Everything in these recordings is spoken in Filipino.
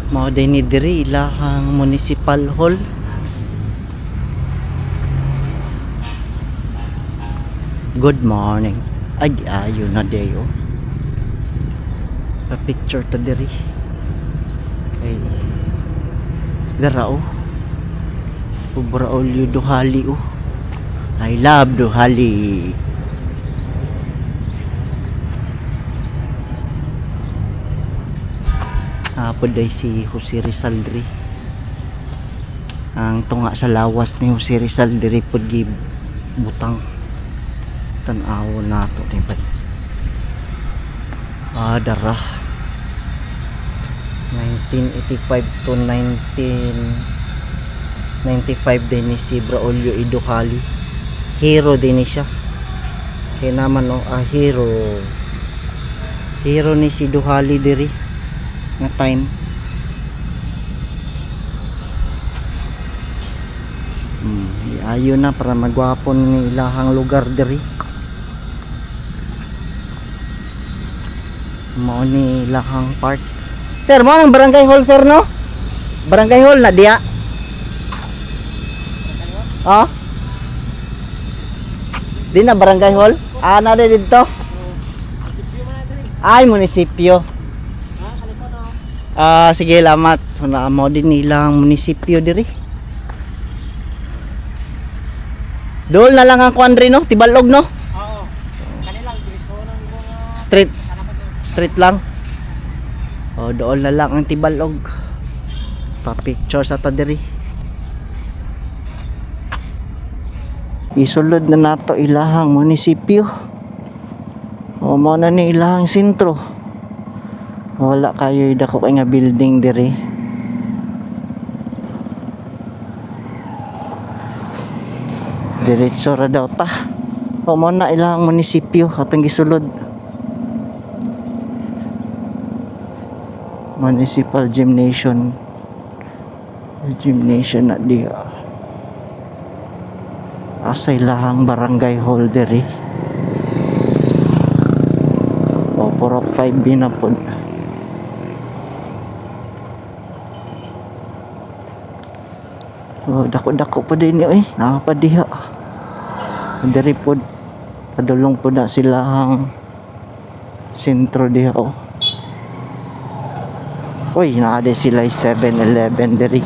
Mao din ni diri ilahang municipal hall. Good morning. Ay ayo na dayo. Pa picture ta diri. Kay darao. Braulio Duhali oh. I love Duhali. Poday si Jose Rizal diri. Ang tunga sa lawas ni Jose Rizal diri pod gi butang tan-aw nato ni bay. Dara 1985 to 1995 din ni si Braulio Duhali. Hero din ni siya. Kaya naman no, hero ni si Duhali diri nga time. Ayo na para magwapon ni ilahang lugar diri. Mao ni ilahang park. Sir, mo ang barangay hall sir no? Barangay hall na diya. Oh? Di na barangay hall? Na dito? Ay, munisipyo. Sige, lamat. So, naamo din nilang munisipyo diri. Doon na lang ang kuandri no? Tibalog no? Oo. Kanilang Street lang. Doon na lang ang Tibalog. Pa-picture sa ta diri. Isulod na nato ilahang munisipyo. Mo na ni ilahang sentro. Wala kayo dako kay nga building diri. Diretso ra daw ta. Mo na ilahang munisipyo atong gisulod. Municipal Gymnasium na diha. Asa ilahang barangay hall diri. Porok 5 binapod. Dako-dako pa din yun nakapadiha dari pod padulong po na sila ang sentro diha naade sila 7-Eleven diri.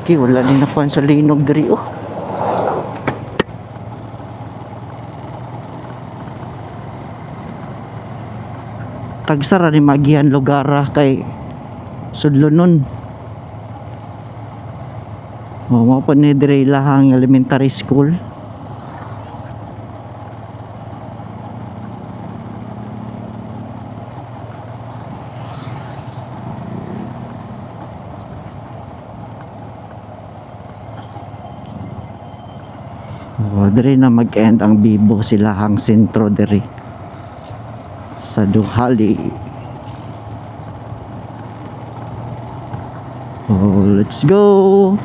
Wala din ako sa linog diri tagsara ni magihan lugar kay sudlonon. Mao pa ni dire lahang elementary school. Dire na mag-end ang Bibo silahang sentro dire sa Duhali. Let's go.